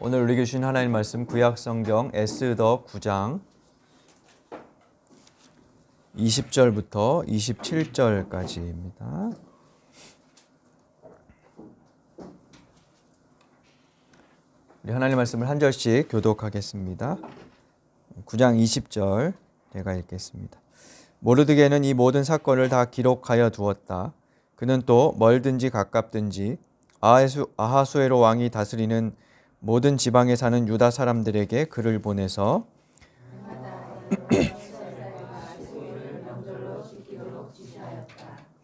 오늘 우리에게 주신 하나님 말씀 구약성경 에스더 9장 20절부터 27절까지입니다. 우리 하나님 말씀을 한 절씩 교독하겠습니다. 9장 20절 제가 읽겠습니다. 모르드게는 이 모든 사건을 다 기록하여 두었다. 그는 또 멀든지 가깝든지 아하수에로 왕이 다스리는 모든 지방에 사는 유다 사람들에게 글을 보내서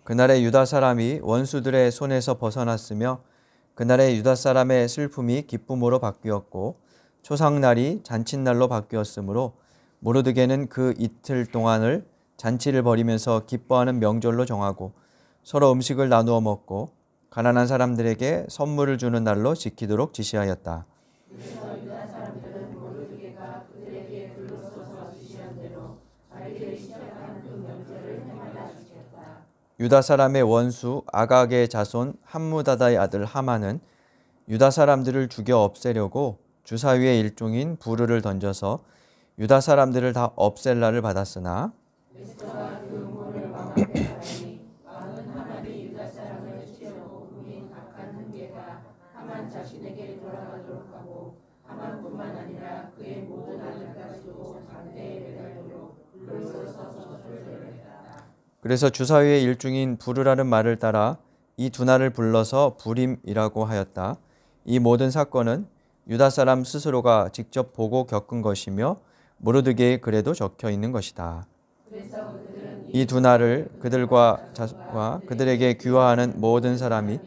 그날의 유다 사람이 원수들의 손에서 벗어났으며 그날의 유다 사람의 슬픔이 기쁨으로 바뀌었고 초상날이 잔칫날로 바뀌었으므로 모르드게는 그 이틀 동안을 잔치를 벌이면서 기뻐하는 명절로 정하고 서로 음식을 나누어 먹고 가난한 사람들에게 선물을 주는 날로 지키도록 지시하였다. 그래서 유다 사람들은 모르드게가 그들에게 글로 써서 지시한 대로 자기들이 시작한 그 명절을 해마다 지켰다. 유다 사람의 원수 아각의 자손 함무다다의 아들 하만은 유다 사람들을 죽여 없애려고 주사위의 일종인 부르를 던져서 유다 사람들을 다 없앨 날을 받았으나 에스더가 그 음모를 왕에게 말하니 왕은 하만이 유다 사람을 치려고 꾸민 악한 흠계가 하만 자신에게 돌아가도록 하고 하만뿐만 아니라 그의 모든 아들까지도 강대에 매달도록 글로 써서 조절했다. 그래서 주사위의 일중인 부르라는 말을 따라 이 두 날을 불러서 부림이라고 하였다. 이 모든 사건은 유다 사람 스스로가 직접 보고 겪은 것이며 모르드게의 글에도 적혀 있는 것이다. 이 두 날을 그들과 그들에게 귀화하는 모든 사람이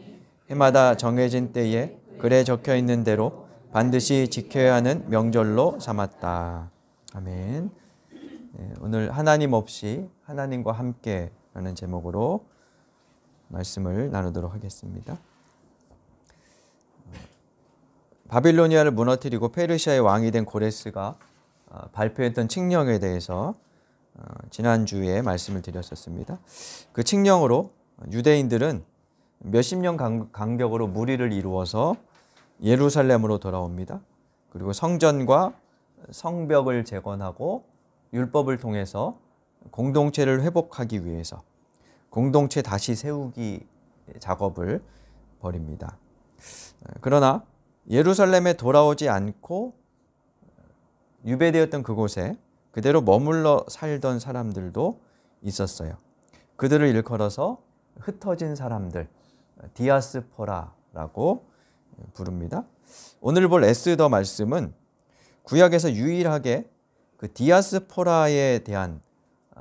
해마다 정해진 때에 글에 적혀 있는 대로 반드시 지켜야 하는 명절로 삼았다. 아멘. 오늘 하나님 없이 하나님과 함께라는 제목으로 말씀을 나누도록 하겠습니다. 바빌로니아를 무너뜨리고 페르시아의 왕이 된 고레스가 발표했던 칙령에 대해서 지난주에 말씀을 드렸었습니다. 그 칙령으로 유대인들은 몇십 년 간격으로 무리를 이루어서 예루살렘으로 돌아옵니다. 그리고 성전과 성벽을 재건하고 율법을 통해서 공동체를 회복하기 위해서 공동체 다시 세우기 작업을 벌입니다. 그러나 예루살렘에 돌아오지 않고 유배되었던 그곳에 그대로 머물러 살던 사람들도 있었어요. 그들을 일컬어서 흩어진 사람들, 디아스포라라고 부릅니다. 오늘 볼 에스더 말씀은 구약에서 유일하게 그 디아스포라에 대한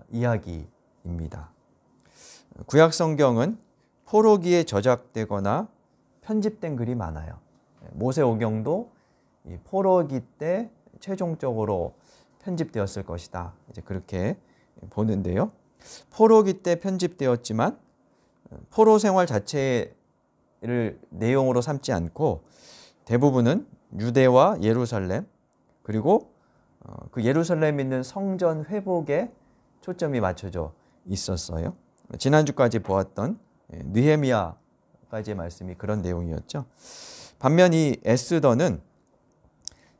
이야기입니다. 구약 성경은 포로기에 저작되거나 편집된 글이 많아요. 모세오경도 포로기 때 최종적으로 편집되었을 것이다. 이제 그렇게 보는데요. 포로기 때 편집되었지만 포로 생활 자체를 내용으로 삼지 않고 대부분은 유대와 예루살렘 그리고 그 예루살렘에 있는 성전 회복에 초점이 맞춰져 있었어요. 지난주까지 보았던 느헤미야까지의 말씀이 그런 내용이었죠. 반면 이 에스더는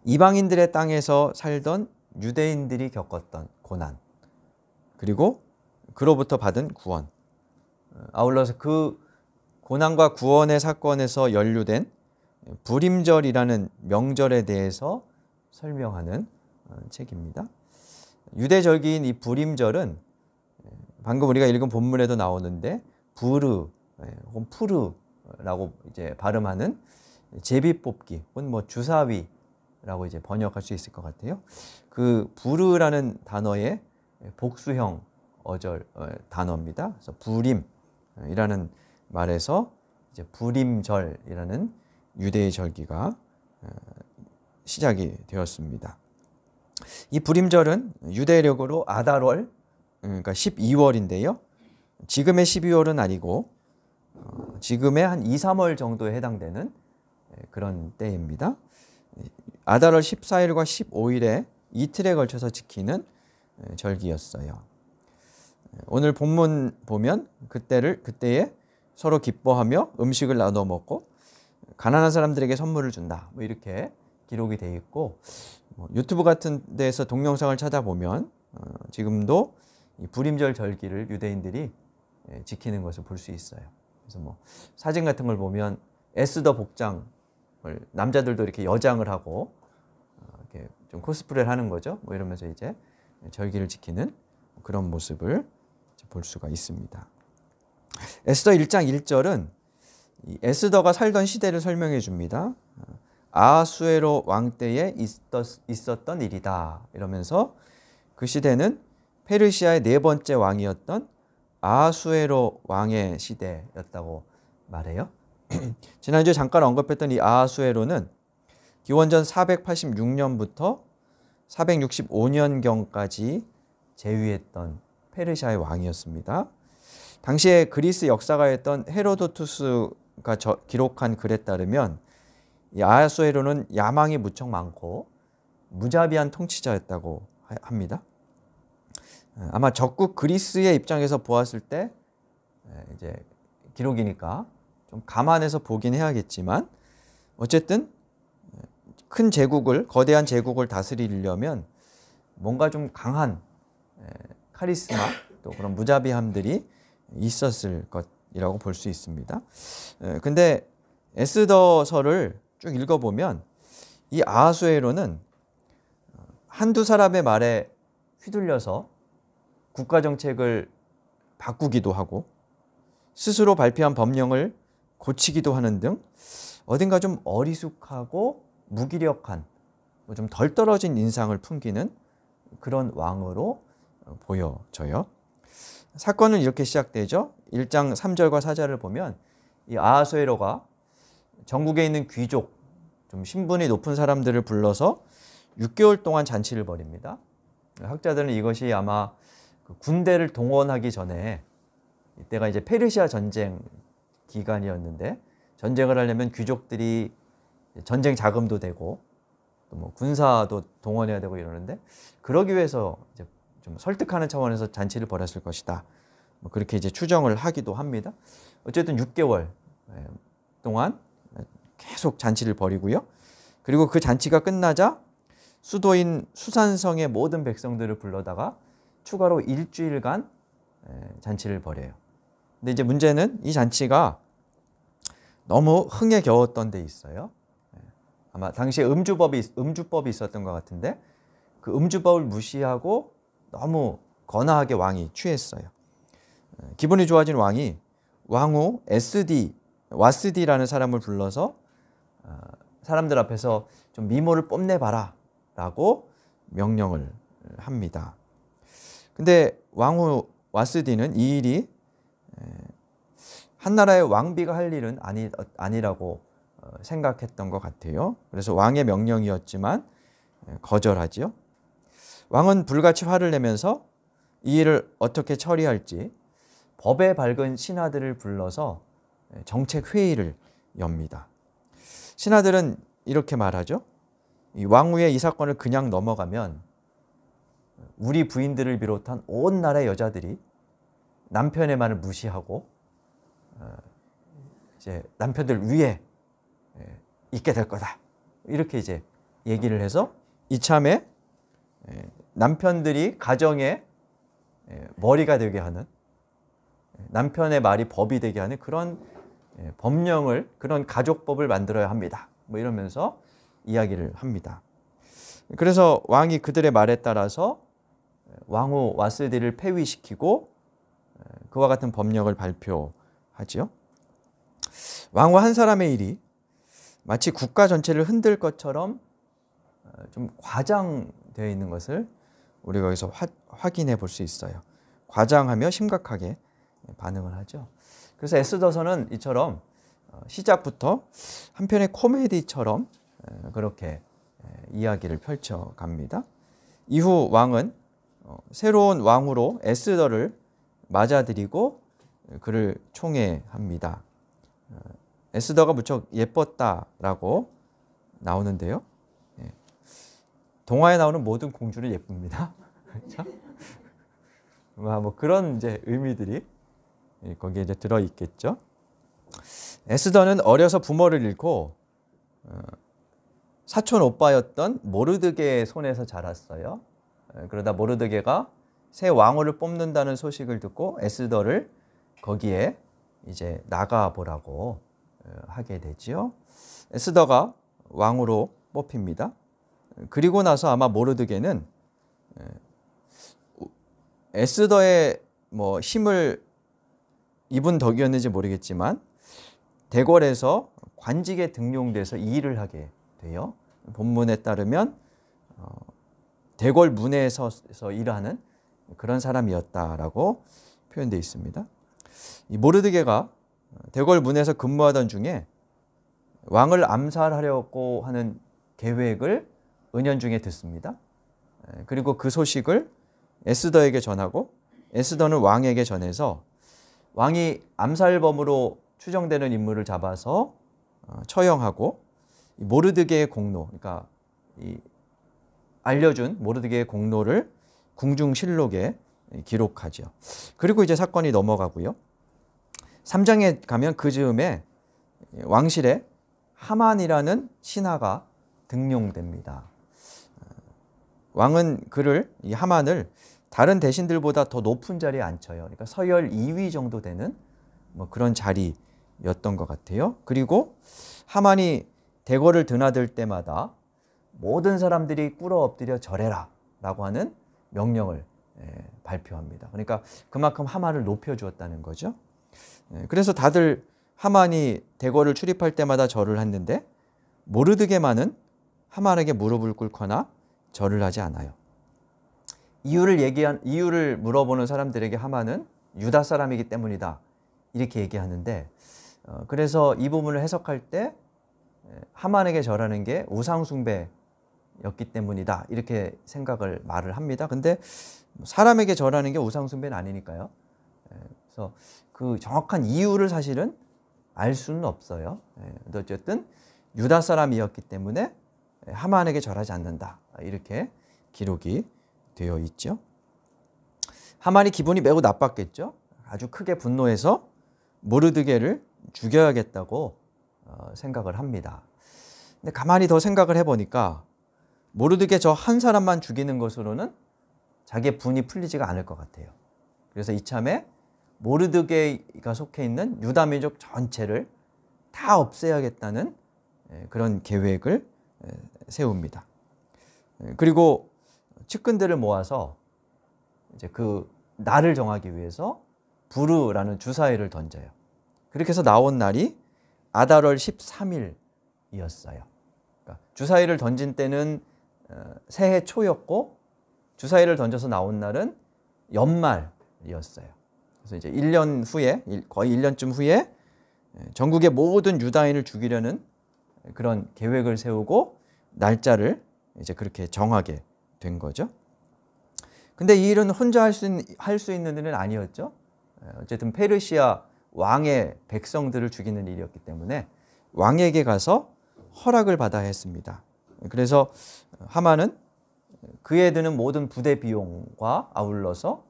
이방인들의 땅에서 살던 유대인들이 겪었던 고난 그리고 그로부터 받은 구원, 아울러서 그 고난과 구원의 사건에서 연루된 부림절이라는 명절에 대해서 설명하는 책입니다. 유대절기인 이 부림절은 방금 우리가 읽은 본문에도 나오는데 부르 혹은 푸르라고 이제 발음하는 제비뽑기 혹은 뭐 주사위라고 이제 번역할 수 있을 것 같아요. 그 부르라는 단어의 복수형 어절 단어입니다. 그래서 부림이라는 말에서 이제 부림절이라는 유대의 절기가 시작이 되었습니다. 이 부림절은 유대력으로 아달월 그러니까 12월인데요. 지금의 12월은 아니고 지금의 한 2, 3월 정도에 해당되는 그런 때입니다. 아달월 14일과 15일에 이틀에 걸쳐서 지키는 절기였어요. 오늘 본문 보면 그때에 서로 기뻐하며 음식을 나눠 먹고 가난한 사람들에게 선물을 준다. 뭐 이렇게 기록이 돼 있고 유튜브 같은 데서 동영상을 찾아보면 지금도 이 불임절 절기를 유대인들이 지키는 것을 볼 수 있어요. 그래서 사진 같은 걸 보면 에스더 복장을 남자들도 이렇게 여장을 하고 이렇게 좀 코스프레를 하는 거죠. 이러면서 이제 절기를 지키는 그런 모습을 볼 수가 있습니다. 에스더 1장 1절은 이 에스더가 살던 시대를 설명해 줍니다. 아하수에로 왕 때에 있었던 일이다. 이러면서 그 시대는 페르시아의 네 번째 왕이었던 아하수에로 왕의 시대였다고 말해요. 지난주에 잠깐 언급했던 이 아하수에로는 기원전 486년부터 465년경까지 재위했던 페르시아의 왕이었습니다. 당시에 그리스 역사가였던 헤로도투스가 기록한 글에 따르면 이 아하수에로는 야망이 무척 많고 무자비한 통치자였다고 합니다. 아마 적국 그리스의 입장에서 보았을 때 이제 기록이니까 좀 감안해서 보긴 해야겠지만 어쨌든 큰 제국을 거대한 제국을 다스리려면 뭔가 좀 강한 카리스마 또 그런 무자비함들이 있었을 것이라고 볼 수 있습니다. 근데 에스더서를 쭉 읽어보면 이 아하수에로는 한두 사람의 말에 휘둘려서 국가정책을 바꾸기도 하고 스스로 발표한 법령을 고치기도 하는 등 어딘가 좀 어리숙하고 무기력한 좀 덜 떨어진 인상을 풍기는 그런 왕으로 보여져요. 사건은 이렇게 시작되죠. 1장 3절과 4절을 보면 이 아하수에로가 전국에 있는 귀족, 좀 신분이 높은 사람들을 불러서 6개월 동안 잔치를 벌입니다. 학자들은 이것이 아마 군대를 동원하기 전에 이때가 이제 페르시아 전쟁 기간이었는데 전쟁을 하려면 귀족들이 전쟁 자금도 되고 또 군사도 동원해야 되고 이러는데 그러기 위해서 이제 좀 설득하는 차원에서 잔치를 벌였을 것이다. 그렇게 이제 추정을 하기도 합니다. 어쨌든 6개월 동안 계속 잔치를 벌이고요. 그리고 그 잔치가 끝나자 수도인 수산성의 모든 백성들을 불러다가 추가로 일주일간 잔치를 벌여요. 근데 이제 문제는 이 잔치가 너무 흥에 겨웠던 데 있어요. 아마 당시에 음주법이 있었던 것 같은데 그 음주법을 무시하고 너무 거나하게 왕이 취했어요. 기분이 좋아진 왕이 왕후 와스디라는 사람을 불러서 사람들 앞에서 좀 미모를 뽐내봐라 라고 명령을 합니다. 근데 왕후 와스디는 이 일이 한 나라의 왕비가 할 일은 아니라고 생각했던 것 같아요. 그래서 왕의 명령이었지만 거절하지요. 왕은 불같이 화를 내면서 이 일을 어떻게 처리할지 법에 밝은 신하들을 불러서 정책 회의를 엽니다. 신하들은 이렇게 말하죠. 이 왕후의 이 사건을 그냥 넘어가면 우리 부인들을 비롯한 온 나라의 여자들이 남편의 말을 무시하고 이제 남편들 위에 있게 될 거다. 이렇게 이제 얘기를 해서 이참에 남편들이 가정의 머리가 되게 하는 남편의 말이 법이 되게 하는 그런 법령을 그런 가족법을 만들어야 합니다. 이러면서 이야기를 합니다. 그래서 왕이 그들의 말에 따라서 왕후 와스디를 폐위시키고 그와 같은 법령을 발표하지요. 왕후 한 사람의 일이 마치 국가 전체를 흔들 것처럼 좀 과장되어 있는 것을 우리가 여기서 확인해 볼 수 있어요. 과장하며 심각하게 반응을 하죠. 그래서 에스더서는 이처럼 시작부터 한편의 코미디처럼 그렇게 이야기를 펼쳐갑니다. 이후 왕은 새로운 왕으로 에스더를 맞아들이고 그를 총애합니다. 에스더가 무척 예뻤다라고 나오는데요. 동화에 나오는 모든 공주는 예쁩니다. 그렇죠? 뭐 그런 이제 의미들이 거기에 이제 들어 있겠죠. 에스더는 어려서 부모를 잃고 사촌 오빠였던 모르드게의 손에서 자랐어요. 그러다 모르드게가 새 왕후를 뽑는다는 소식을 듣고 에스더를 거기에 이제 나가보라고 하게 되지요. 에스더가 왕후로 뽑힙니다. 그리고 나서 아마 모르드게는 에스더의 뭐 힘을 입은 덕이었는지 모르겠지만 대궐에서 관직에 등용돼서 이 일을 하게 돼요. 본문에 따르면 대궐 문에 서서 일하는 그런 사람이었다라고 표현되어 있습니다. 이 모르드게가 대궐 문에서 근무하던 중에 왕을 암살하려고 하는 계획을 은연중에 듣습니다. 그리고 그 소식을 에스더에게 전하고 에스더는 왕에게 전해서 왕이 암살범으로 추정되는 인물을 잡아서 처형하고 모르드게의 공로, 그러니까 이 알려준 모르드게의 공로를 궁중실록에 기록하죠. 그리고 이제 사건이 넘어가고요. 3장에 가면 그 즈음에 왕실에 하만이라는 신하가 등용됩니다. 왕은 그를, 이 하만을 다른 대신들보다 더 높은 자리에 앉혀요. 그러니까 서열 2위 정도 되는 뭐 그런 자리였던 것 같아요. 그리고 하만이 대궐을 드나들 때마다 모든 사람들이 꿇어 엎드려 절해라 라고 하는 명령을 발표합니다. 그러니까 그만큼 하만을 높여주었다는 거죠. 그래서 다들 하만이 대궐을 출입할 때마다 절을 했는데 모르드게만은 하만에게 무릎을 꿇거나 절을 하지 않아요. 이유를 물어보는 사람들에게 하만은 유다 사람이기 때문이다 이렇게 얘기하는데, 그래서 이 부분을 해석할 때 하만에게 절하는 게 우상 숭배였기 때문이다 이렇게 생각을 말을 합니다. 근데 사람에게 절하는 게 우상 숭배는 아니니까요. 그래서 그 정확한 이유를 사실은 알 수는 없어요. 어쨌든 유다 사람이었기 때문에 하만에게 절하지 않는다 이렇게 기록이 되어 있죠. 하만이 기분이 매우 나빴겠죠. 아주 크게 분노해서 모르드게를 죽여야겠다고 생각을 합니다. 근데 가만히 더 생각을 해보니까 모르드게 저 한 사람만 죽이는 것으로는 자기의 분이 풀리지가 않을 것 같아요. 그래서 이참에 모르드게가 속해 있는 유다 민족 전체를 다 없애야겠다는 그런 계획을 세웁니다. 그리고 측근들을 모아서 이제 그 날을 정하기 위해서 부르라는 주사위를 던져요. 그렇게 해서 나온 날이 아달월 13일이었어요. 그러니까 주사위를 던진 때는 새해 초였고 주사위를 던져서 나온 날은 연말이었어요. 그래서 이제 1년 후에, 거의 1년쯤 후에 전국의 모든 유다인을 죽이려는 그런 계획을 세우고 날짜를 이제 그렇게 정하게 된 거죠. 근데 이 일은 혼자 할 수 있는 일은 아니었죠. 어쨌든 페르시아 왕의 백성들을 죽이는 일이었기 때문에 왕에게 가서 허락을 받아야 했습니다. 그래서 하만은 그에 드는 모든 부대 비용과 아울러서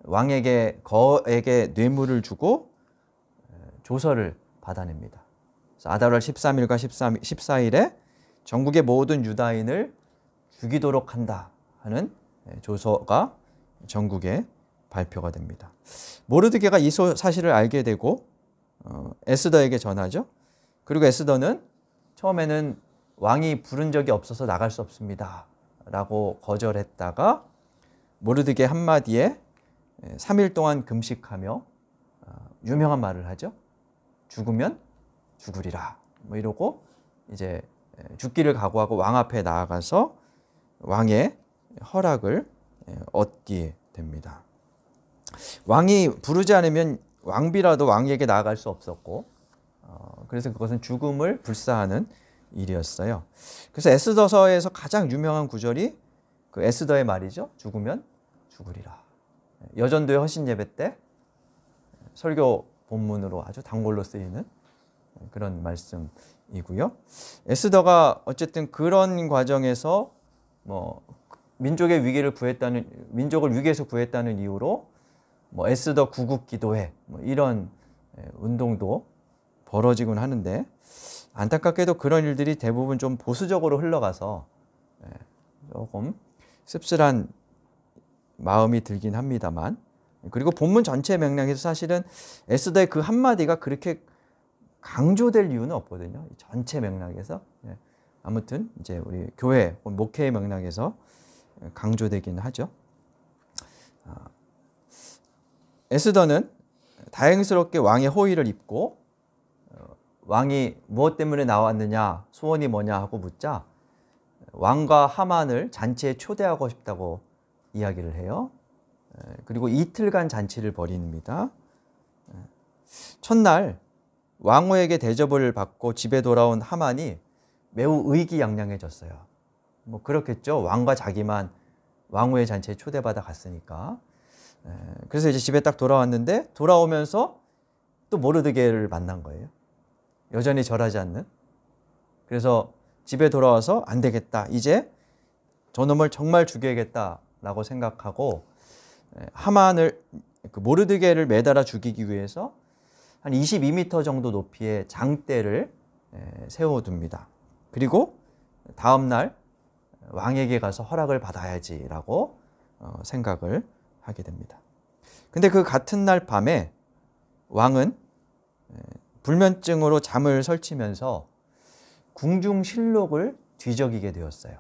왕에게 거액의 뇌물을 주고 조서를 받아냅니다. 그래서 아달월 13일과 14일에 전국의 모든 유다인을 죽이도록 한다 하는 조서가 전국에 발표가 됩니다. 모르드게가 이 사실을 알게 되고 에스더에게 전하죠. 그리고 에스더는 처음에는 왕이 부른 적이 없어서 나갈 수 없습니다 라고 거절했다가 모르드게 한마디에 3일 동안 금식하며 유명한 말을 하죠. 죽으면 죽으리라 뭐 이러고 이제 죽기를 각오하고 왕 앞에 나아가서 왕의 허락을 얻게 됩니다. 왕이 부르지 않으면 왕비라도 왕에게 나아갈 수 없었고 그래서 그것은 죽음을 불사하는 일이었어요. 그래서 에스더서에서 가장 유명한 구절이 그 에스더의 말이죠. 죽으면 죽으리라. 여전도의 허신 예배 때 설교 본문으로 아주 단골로 쓰이는 그런 말씀이고요. 에스더가 어쨌든 그런 과정에서 뭐 민족의 위기를 구했다는, 민족을 위기에서 구했다는 이유로 뭐 에스더 구국 기도회 뭐 이런 운동도 벌어지곤 하는데 안타깝게도 그런 일들이 대부분 좀 보수적으로 흘러가서 조금 씁쓸한 마음이 들긴 합니다만, 그리고 본문 전체 맥락에서 사실은 에스더의 그 한마디가 그렇게 강조될 이유는 없거든요. 전체 맥락에서. 아무튼 이제 우리 교회 목회의 맥락에서 강조되긴 하죠. 에스더는 다행스럽게 왕의 호의를 입고 왕이 무엇 때문에 나왔느냐, 소원이 뭐냐 하고 묻자 왕과 하만을 잔치에 초대하고 싶다고 이야기를 해요. 그리고 이틀간 잔치를 벌입니다. 첫날 왕후에게 대접을 받고 집에 돌아온 하만이 매우 의기양양해졌어요. 뭐 그렇겠죠. 왕과 자기만 왕후의 잔치에 초대받아 갔으니까. 그래서 이제 집에 딱 돌아왔는데 돌아오면서 또 모르드게를 만난 거예요. 여전히 절하지 않는. 그래서 집에 돌아와서 안 되겠다. 이제 저놈을 정말 죽여야겠다라고 생각하고 하만을 모르드게를 매달아 죽이기 위해서 한 22m 정도 높이의 장대를 세워둡니다. 그리고 다음 날 왕에게 가서 허락을 받아야지라고 생각을 하게 됩니다. 근데 그 같은 날 밤에 왕은 불면증으로 잠을 설치면서 궁중실록을 뒤적이게 되었어요.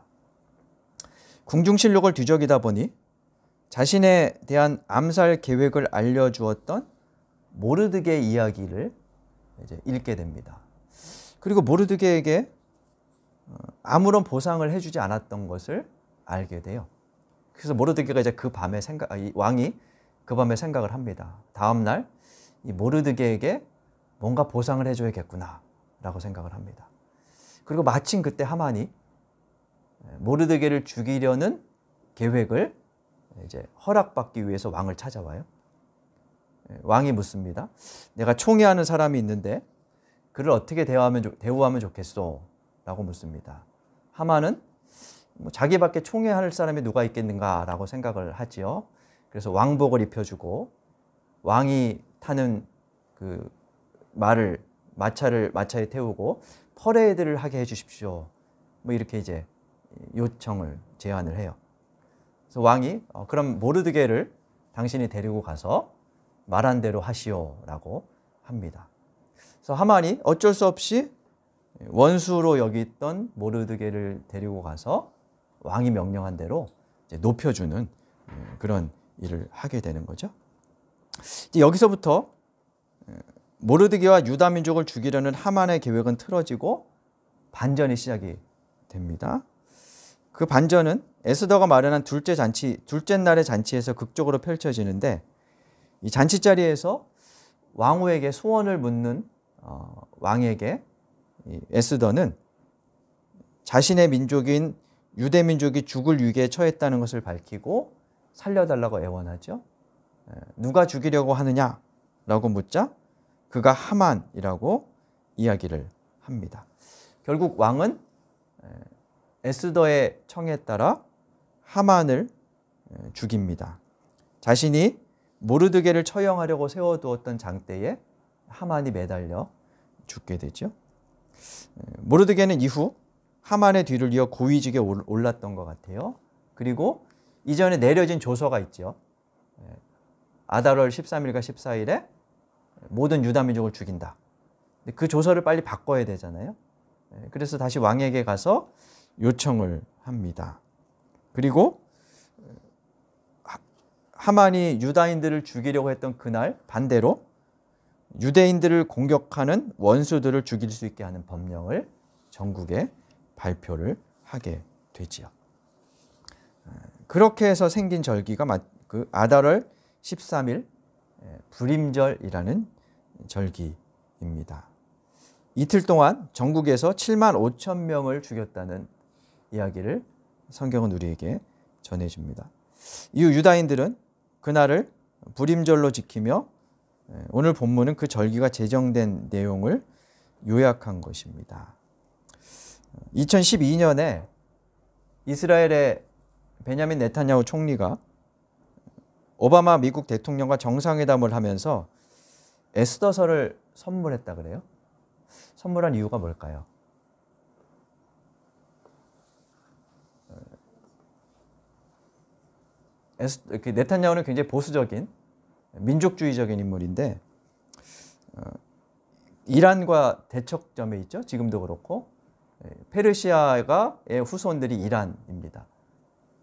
궁중실록을 뒤적이다 보니 자신에 대한 암살 계획을 알려주었던 모르드게 이야기를 이제 읽게 됩니다. 그리고 모르드게에게 아무런 보상을 해주지 않았던 것을 알게 돼요. 그래서 모르드게가 이제 그 밤에 왕이 그 밤에 생각을 합니다. 다음 날 이 모르드게에게 뭔가 보상을 해줘야겠구나라고 생각을 합니다. 그리고 마침 그때 하만이 모르드게를 죽이려는 계획을 이제 허락받기 위해서 왕을 찾아와요. 왕이 묻습니다. 내가 총애하는 사람이 있는데 그를 어떻게 대우하면 좋겠소? 라고 묻습니다. 하만은 자기밖에 총애할 사람이 누가 있겠는가 라고 생각을 하지요. 그래서 왕복을 입혀주고 왕이 타는 그 마차에 태우고 퍼레이드를 하게 해주십시오. 뭐 이렇게 이제 제안을 해요. 그래서 왕이 그럼 모르드게를 당신이 데리고 가서 말한 대로 하시오라고 합니다. 그래서 하만이 어쩔 수 없이 원수로 여기던 모르드게를 데리고 가서 왕이 명령한 대로 이제 높여주는 그런 일을 하게 되는 거죠. 이제 여기서부터 모르드게와 유다 민족을 죽이려는 하만의 계획은 틀어지고 반전이 시작이 됩니다. 그 반전은 에스더가 마련한 둘째 날의 잔치에서 극적으로 펼쳐지는데, 이 잔치 자리에서 왕후에게 소원을 묻는 왕에게 에스더는 자신의 민족인 유대 민족이 죽을 위기에 처했다는 것을 밝히고 살려달라고 애원하죠. 누가 죽이려고 하느냐라고 묻자 그가 하만이라고 이야기를 합니다. 결국 왕은 에스더의 청에 따라 하만을 죽입니다. 자신이 모르드게를 처형하려고 세워두었던 장대에 하만이 매달려 죽게 되죠. 모르드게는 이후 하만의 뒤를 이어 고위직에 올랐던 것 같아요. 그리고 이전에 내려진 조서가 있죠. 아달월 13일과 14일에 모든 유다 민족을 죽인다. 그 조서를 빨리 바꿔야 되잖아요. 그래서 다시 왕에게 가서 요청을 합니다. 그리고 하만이 유다인들을 죽이려고 했던 그날 반대로 유대인들을 공격하는 원수들을 죽일 수 있게 하는 법령을 전국에 발표를 하게 되지요. 그렇게 해서 생긴 절기가 그 아달월 13일 불임절이라는 절기입니다. 이틀 동안 전국에서 7만 5천 명을 죽였다는 이야기를 성경은 우리에게 전해줍니다. 이후 유다인들은 그날을 불임절로 지키며 오늘 본문은 그 절기가 제정된 내용을 요약한 것입니다. 2012년에 이스라엘의 베냐민 네타냐후 총리가 오바마 미국 대통령과 정상회담을 하면서 에스더서를 선물했다 그래요. 선물한 이유가 뭘까요? 네탄야후는 굉장히 보수적인 민족주의적인 인물인데 이란과 대척점에 있죠. 지금도 그렇고 페르시아의 후손들이 이란입니다.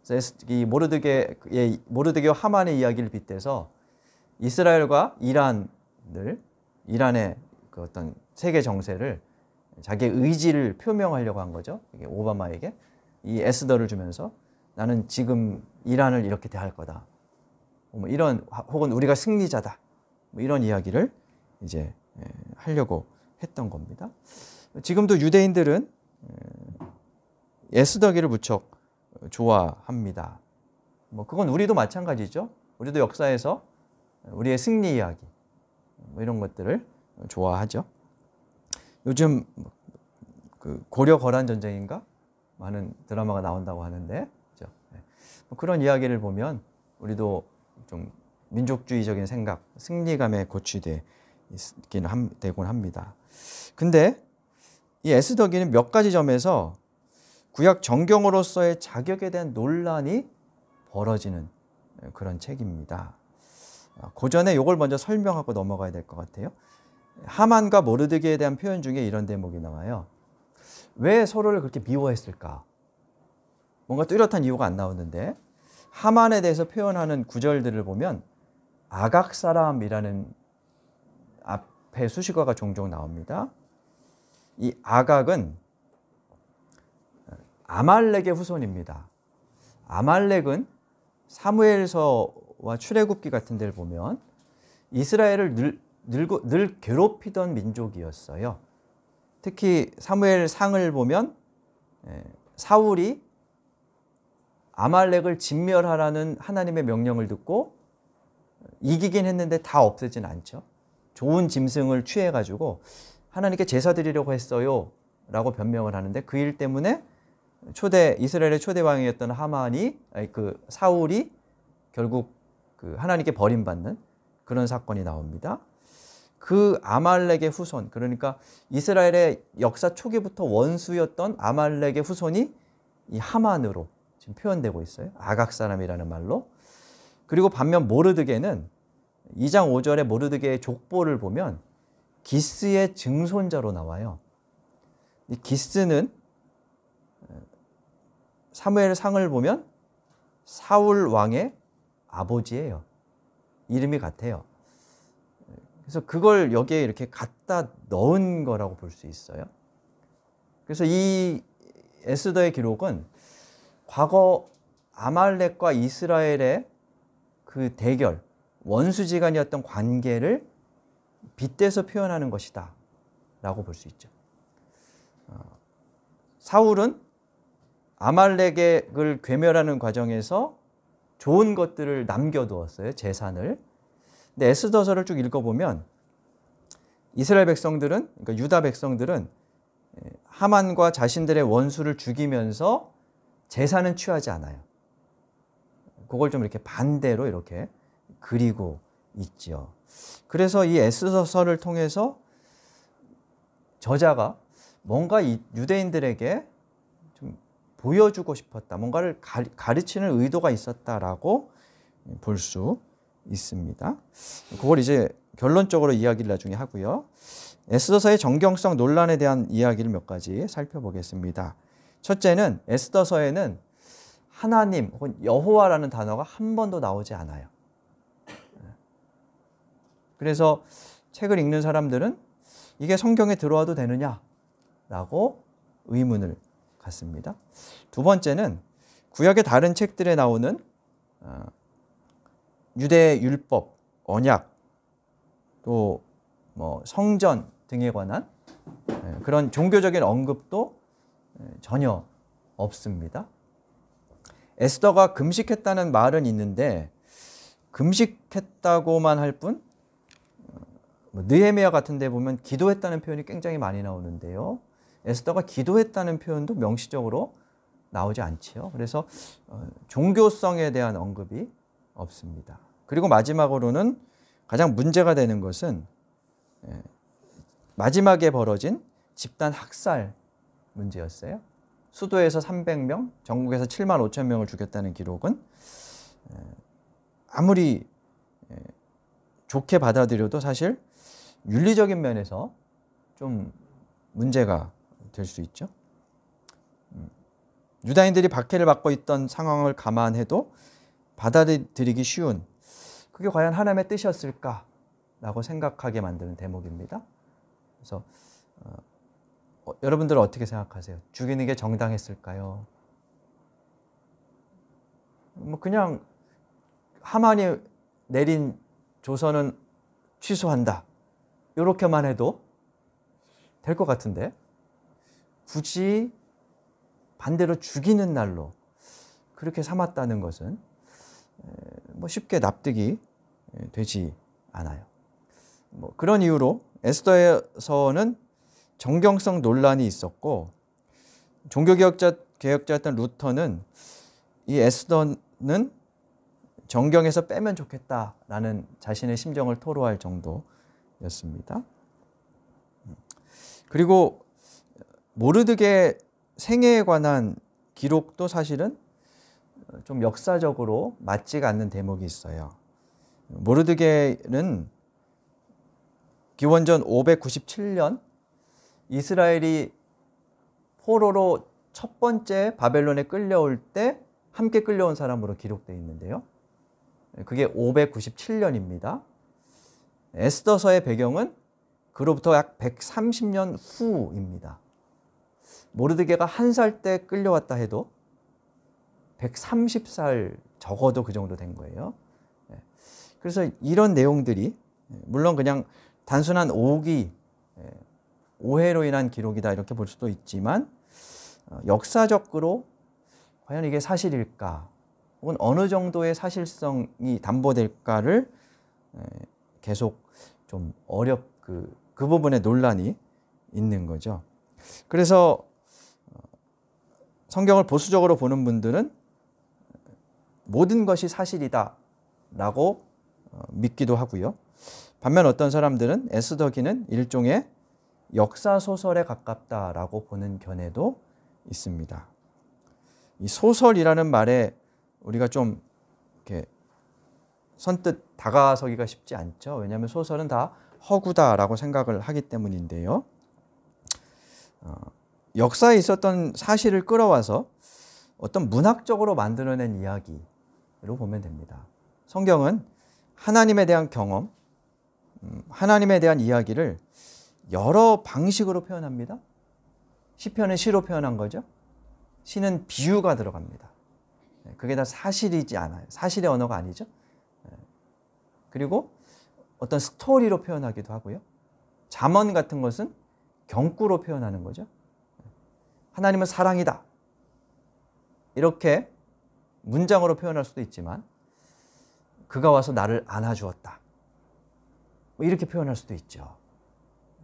그래서 이 모르드게와 하만의 이야기를 빗대서 이스라엘과 이란의 그 어떤 세계 정세를 자기의 의지를 표명하려고 한 거죠. 이게 오바마에게 이 에스더를 주면서 나는 지금 이란을 이렇게 대할 거다. 뭐 이런 혹은 우리가 승리자다. 뭐 이런 이야기를 이제 하려고 했던 겁니다. 지금도 유대인들은 에스더기를 무척 좋아합니다. 뭐 그건 우리도 마찬가지죠. 우리도 역사에서 우리의 승리 이야기 뭐 이런 것들을 좋아하죠. 요즘 그 고려 거란 전쟁인가 많은 드라마가 나온다고 하는데 그렇죠? 뭐 그런 이야기를 보면 우리도 좀 민족주의적인 생각, 승리감에 고취되곤 합니다. 근데 이 에스더기는 몇 가지 점에서 구약 정경으로서의 자격에 대한 논란이 벌어지는 그런 책입니다. 그 전에 이걸 먼저 설명하고 넘어가야 될 것 같아요. 하만과 모르드게에 대한 표현 중에 이런 대목이 나와요. 왜 서로를 그렇게 미워했을까? 뭔가 뚜렷한 이유가 안 나오는데 하만에 대해서 표현하는 구절들을 보면 아각 사람이라는 앞에 수식어가 종종 나옵니다. 이 아각은 아말렉의 후손입니다. 아말렉은 사무엘서와 출애굽기 같은 데를 보면 이스라엘을 늘 괴롭히던 민족이었어요. 특히 사무엘상을 보면 사울이 아말렉을 진멸하라는 하나님의 명령을 듣고 이기긴 했는데 다 없애진 않죠. 좋은 짐승을 취해가지고 하나님께 제사 드리려고 했어요 라고 변명을 하는데 그 일 때문에 이스라엘의 초대 왕이었던 사울이 결국 그 하나님께 버림받는 그런 사건이 나옵니다. 그 아말렉의 후손, 그러니까 이스라엘의 역사 초기부터 원수였던 아말렉의 후손이 이 하만으로 지금 표현되고 있어요. 아각 사람이라는 말로. 그리고 반면 모르드게는 2장 5절에 모르드게의 족보를 보면 기스의 증손자로 나와요. 이 기스는 사무엘상을 보면 사울 왕의 아버지예요. 이름이 같아요. 그래서 그걸 여기에 이렇게 갖다 넣은 거라고 볼 수 있어요. 그래서 이 에스더의 기록은 과거 아말렉과 이스라엘의 그 대결, 원수지간이었던 관계를 빗대서 표현하는 것이다 라고 볼 수 있죠. 사울은 아말렉을 괴멸하는 과정에서 좋은 것들을 남겨두었어요. 재산을. 근데 에스더서를 쭉 읽어보면 이스라엘 백성들은, 그러니까 유다 백성들은 하만과 자신들의 원수를 죽이면서 재산은 취하지 않아요. 그걸 좀 이렇게 반대로 이렇게 그리고 있죠. 그래서 이 에스더서를 통해서 저자가 뭔가 이 유대인들에게 좀 보여주고 싶었다. 뭔가를 가르치는 의도가 있었다라고 볼 수 있습니다. 그걸 이제 결론적으로 이야기를 나중에 하고요. 에스더서의 정경성 논란에 대한 이야기를 몇 가지 살펴보겠습니다. 첫째는 에스더서에는 하나님 혹은 여호와라는 단어가 한 번도 나오지 않아요. 그래서 책을 읽는 사람들은 이게 성경에 들어와도 되느냐라고 의문을 갖습니다. 두 번째는 구약의 다른 책들에 나오는 유대 율법, 언약, 또 뭐 성전 등에 관한 그런 종교적인 언급도 전혀 없습니다. 에스더가 금식했다는 말은 있는데 금식했다고만 할 뿐 느헤미야 같은 데 보면 기도했다는 표현이 굉장히 많이 나오는데요. 에스더가 기도했다는 표현도 명시적으로 나오지 않지요. 그래서 종교성에 대한 언급이 없습니다. 그리고 마지막으로는 가장 문제가 되는 것은 마지막에 벌어진 집단 학살 문제였어요. 수도에서 300명, 전국에서 7만 5천 명을 죽였다는 기록은 아무리 좋게 받아들여도 사실 윤리적인 면에서 좀 문제가 될 수 있죠. 유다인들이 박해를 받고 있던 상황을 감안해도 받아들이기 쉬운, 그게 과연 하나님의 뜻이었을까라고 생각하게 만드는 대목입니다. 그래서 여러분들은 어떻게 생각하세요? 죽이는 게 정당했을까요? 뭐 그냥 하만이 내린 조서는 취소한다, 이렇게만 해도 될 것 같은데 굳이 반대로 죽이는 날로 그렇게 삼았다는 것은 뭐 쉽게 납득이 되지 않아요. 뭐 그런 이유로 에스더에서는 정경성 논란이 있었고, 종교개혁자였던 루터는 이 에스더는 정경에서 빼면 좋겠다라는 자신의 심정을 토로할 정도였습니다. 그리고 모르드게 생애에 관한 기록도 사실은 좀 역사적으로 맞지가 않는 대목이 있어요. 모르드게는 기원전 597년 이스라엘이 포로로 첫 번째 바벨론에 끌려올 때 함께 끌려온 사람으로 기록되어 있는데요. 그게 597년입니다. 에스더서의 배경은 그로부터 약 130년 후입니다. 모르드게가 1살 때 끌려왔다 해도 130살, 적어도 그 정도 된 거예요. 그래서 이런 내용들이 물론 그냥 단순한 오해로 인한 기록이다 이렇게 볼 수도 있지만, 역사적으로 과연 이게 사실일까, 혹은 어느 정도의 사실성이 담보될까를 계속 좀 그 부분에 논란이 있는 거죠. 그래서 성경을 보수적으로 보는 분들은 모든 것이 사실이다라고 믿기도 하고요. 반면 어떤 사람들은 에스더기는 일종의 역사소설에 가깝다라고 보는 견해도 있습니다. 이 소설이라는 말에 우리가 좀 이렇게 선뜻 다가서기가 쉽지 않죠. 왜냐하면 소설은 다 허구다라고 생각을 하기 때문인데요. 역사에 있었던 사실을 끌어와서 어떤 문학적으로 만들어낸 이야기로 보면 됩니다. 성경은 하나님에 대한 경험, 하나님에 대한 이야기를 여러 방식으로 표현합니다. 시편은 시로 표현한 거죠. 시는 비유가 들어갑니다. 그게 다 사실이지 않아요. 사실의 언어가 아니죠. 그리고 어떤 스토리로 표현하기도 하고요. 잠언 같은 것은 경구로 표현하는 거죠. 하나님은 사랑이다, 이렇게 문장으로 표현할 수도 있지만, 그가 와서 나를 안아주었다, 이렇게 표현할 수도 있죠.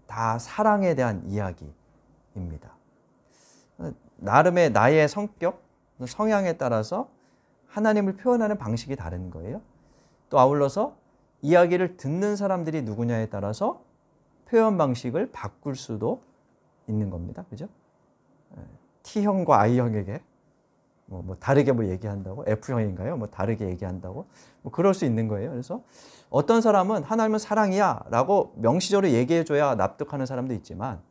다 사랑에 대한 이야기입니다. 나름의 나의 성격, 성향에 따라서 하나님을 표현하는 방식이 다른 거예요. 또 아울러서 이야기를 듣는 사람들이 누구냐에 따라서 표현 방식을 바꿀 수도 있는 겁니다. 그죠? T형과 I형에게 뭐 다르게 얘기한다고? F형인가요? 다르게 얘기한다고? 그럴 수 있는 거예요. 그래서 어떤 사람은 하나님은 사랑이야 라고 명시적으로 얘기해줘야 납득하는 사람도 있지만,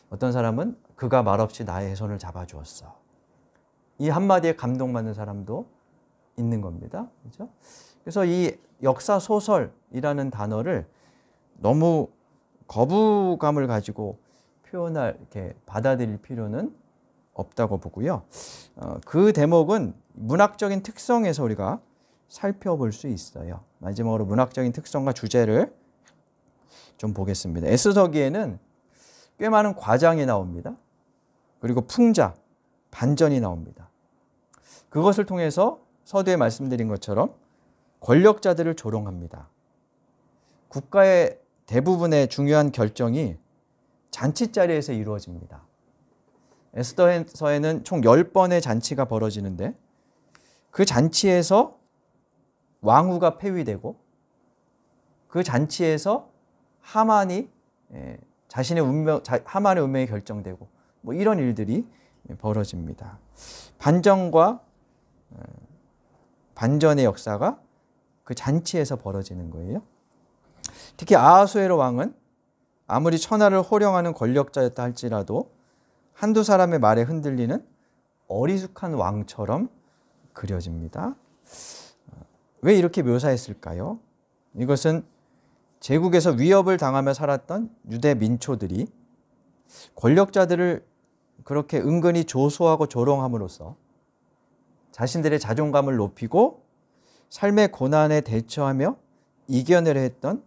어떤 사람은 그가 말없이 나의 손을 잡아주었어, 이 한마디에 감동받는 사람도 있는 겁니다. 그렇죠? 그래서 이 역사 소설이라는 단어를 너무 거부감을 가지고 이렇게 받아들일 필요는 없다고 보고요. 그 대목은 문학적인 특성에서 우리가 살펴볼 수 있어요. 마지막으로 문학적인 특성과 주제를 좀 보겠습니다. 에스더기에는 꽤 많은 과장이 나옵니다. 그리고 풍자, 반전이 나옵니다. 그것을 통해서 서두에 말씀드린 것처럼 권력자들을 조롱합니다. 국가의 대부분의 중요한 결정이 잔치 자리에서 이루어집니다. 에스더서에는 총 10번의 잔치가 벌어지는데, 그 잔치에서 왕후가 폐위되고, 그 잔치에서 하만이 자신의 운명, 하만의 운명이 결정되고 뭐 이런 일들이 벌어집니다. 반전과 반전의 역사가 그 잔치에서 벌어지는 거예요. 특히 아하수에로 왕은 아무리 천하를 호령하는 권력자였다 할지라도 한두 사람의 말에 흔들리는 어리숙한 왕처럼 그려집니다. 왜 이렇게 묘사했을까요? 이것은 제국에서 위협을 당하며 살았던 유대 민초들이 권력자들을 그렇게 은근히 조소하고 조롱함으로써 자신들의 자존감을 높이고 삶의 고난에 대처하며 이겨내려 했던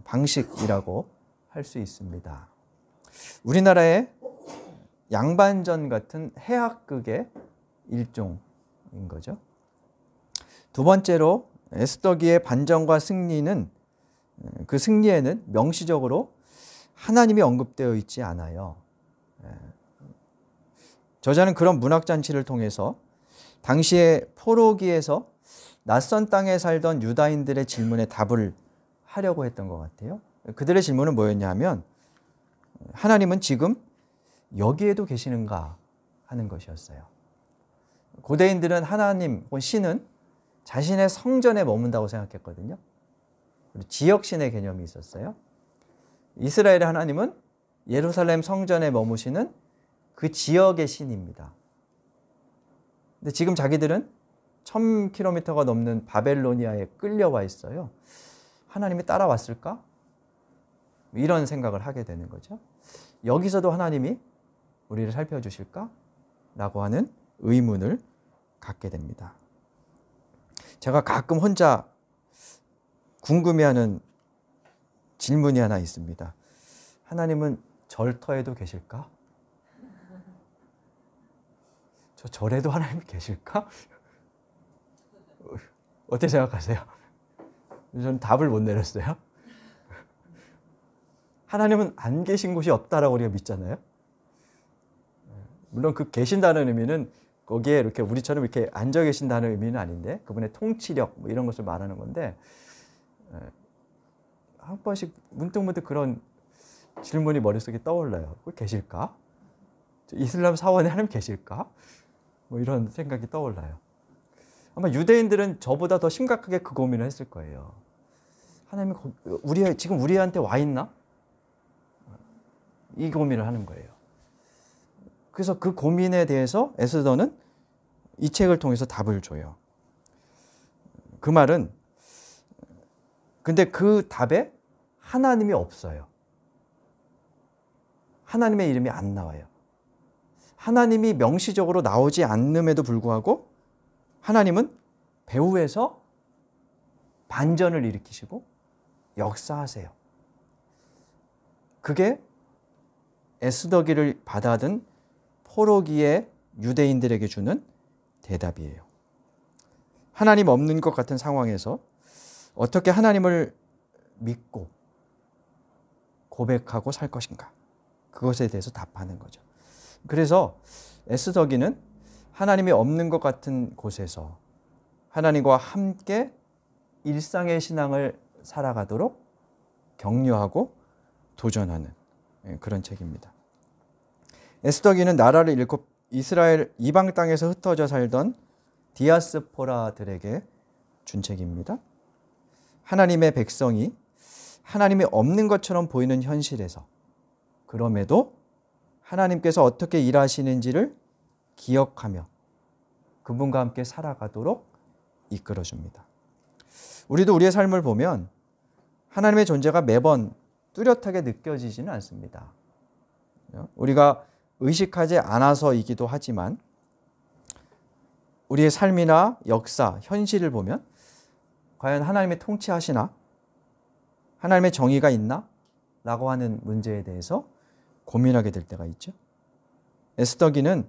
방식이라고 할 수 있습니다. 우리나라의 양반전 같은 해학극의 일종인 거죠. 두 번째로 에스더기의 반전과 승리는 그 승리에는 명시적으로 하나님이 언급되어 있지 않아요. 저자는 그런 문학잔치를 통해서 당시의 포로기에서 낯선 땅에 살던 유다인들의 질문에 답을 하려고 했던 것 같아요. 그들의 질문은 뭐였냐 하면 하나님은 지금 여기에도 계시는가 하는 것이었어요. 고대인들은 하나님 혹은 신은 자신의 성전에 머문다고 생각했거든요. 지역신의 개념이 있었어요. 이스라엘의 하나님은 예루살렘 성전에 머무시는 그 지역의 신입니다. 근데 지금 자기들은 1000km가 넘는 바벨로니아에 끌려와 있어요. 하나님이 따라왔을까? 이런 생각을 하게 되는 거죠. 여기서도 하나님이 우리를 살펴주실까? 라고 하는 의문을 갖게 됩니다. 제가 가끔 혼자 궁금해하는 질문이 하나 있습니다. 하나님은 절터에도 계실까? 저 절에도 하나님이 계실까? 어떻게 생각하세요? 저는 답을 못 내렸어요. 하나님은 안 계신 곳이 없다라고 우리가 믿잖아요. 물론 그 계신다는 의미는 거기에 이렇게 우리처럼 이렇게 앉아 계신다는 의미는 아닌데 그분의 통치력 뭐 이런 것을 말하는 건데 한 번씩 문득문득 그런 질문이 머릿속에 떠올라요. 계실까? 이슬람 사원에 하나님 계실까? 뭐 이런 생각이 떠올라요. 아마 유대인들은 저보다 더 심각하게 그 고민을 했을 거예요. 하나님이 지금 우리한테 와 있나? 이 고민을 하는 거예요. 그래서 그 고민에 대해서 에스더는 이 책을 통해서 답을 줘요. 그 말은 근데 그 답에 하나님이 없어요. 하나님의 이름이 안 나와요. 하나님이 명시적으로 나오지 않음에도 불구하고 하나님은 배후에서 반전을 일으키시고 역사하세요. 그게 에스더기를 받아든 포로기의 유대인들에게 주는 대답이에요. 하나님 없는 것 같은 상황에서 어떻게 하나님을 믿고 고백하고 살 것인가? 그것에 대해서 답하는 거죠. 그래서 에스더기는 하나님이 없는 것 같은 곳에서 하나님과 함께 일상의 신앙을 살아가도록 격려하고 도전하는 그런 책입니다. 에스더기는 나라를 잃고 이스라엘 이방 땅에서 흩어져 살던 디아스포라들에게 준 책입니다. 하나님의 백성이 하나님이 없는 것처럼 보이는 현실에서 그럼에도 하나님께서 어떻게 일하시는지를 기억하며 그분과 함께 살아가도록 이끌어줍니다. 우리도 우리의 삶을 보면 하나님의 존재가 매번 뚜렷하게 느껴지지는 않습니다. 우리가 의식하지 않아서이기도 하지만 우리의 삶이나 역사, 현실을 보면 과연 하나님의 통치하시나? 하나님의 정의가 있나? 라고 하는 문제에 대해서 고민하게 될 때가 있죠. 에스더기는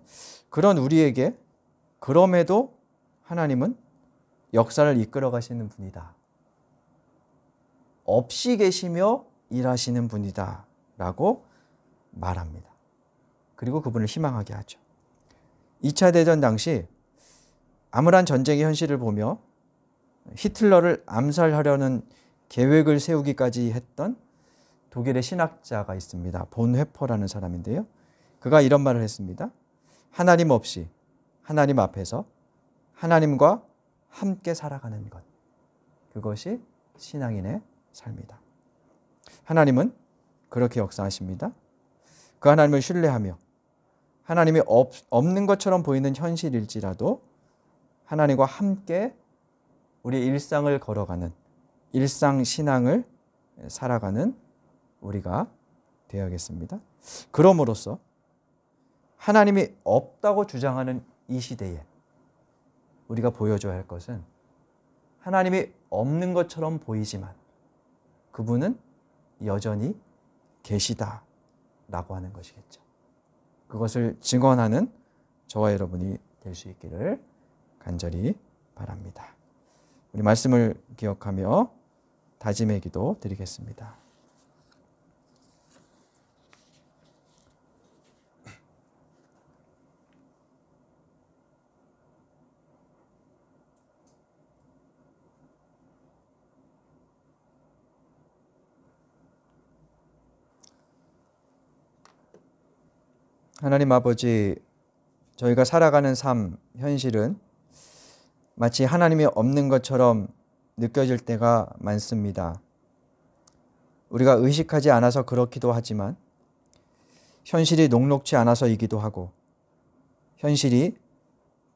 그런 우리에게 그럼에도 하나님은 역사를 이끌어 가시는 분이다. 없이 계시며 일하시는 분이다. 라고 말합니다. 그리고 그분을 희망하게 하죠. 2차 대전 당시 암울한 전쟁의 현실을 보며 히틀러를 암살하려는 계획을 세우기까지 했던 독일의 신학자가 있습니다. 본회퍼라는 사람인데요. 그가 이런 말을 했습니다. 하나님 없이 하나님 앞에서 하나님과 함께 살아가는 것. 그것이 신앙인의 삶이다. 하나님은 그렇게 역사하십니다. 그 하나님을 신뢰하며 하나님이 없는 것처럼 보이는 현실일지라도 하나님과 함께 우리의 일상을 걸어가는 일상 신앙을 살아가는 우리가 되어야겠습니다. 그럼으로써 하나님이 없다고 주장하는 이 시대에 우리가 보여줘야 할 것은 하나님이 없는 것처럼 보이지만 그분은 여전히 계시다라고 하는 것이겠죠. 그것을 증언하는 저와 여러분이 될 수 있기를 간절히 바랍니다. 우리 말씀을 기억하며 다짐의 기도 드리겠습니다. 하나님 아버지, 저희가 살아가는 삶, 현실은 마치 하나님이 없는 것처럼 느껴질 때가 많습니다. 우리가 의식하지 않아서 그렇기도 하지만 현실이 녹록지 않아서이기도 하고 현실이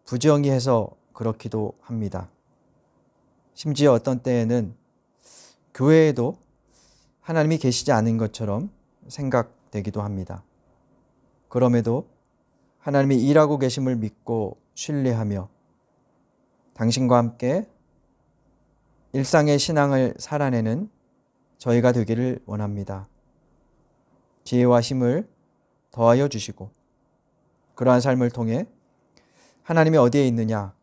부정의해서 그렇기도 합니다. 심지어 어떤 때에는 교회에도 하나님이 계시지 않은 것처럼 생각되기도 합니다. 그럼에도 하나님이 일하고 계심을 믿고 신뢰하며 당신과 함께 일상의 신앙을 살아내는 저희가 되기를 원합니다. 지혜와 힘을 더하여 주시고 그러한 삶을 통해 하나님이 어디에 있느냐,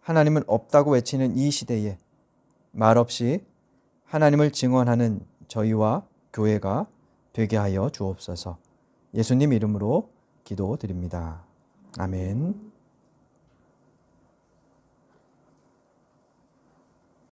하나님은 없다고 외치는 이 시대에 말없이 하나님을 증언하는 저희와 교회가 되게 하여 주옵소서. 예수님 이름으로 기도드립니다. 아멘.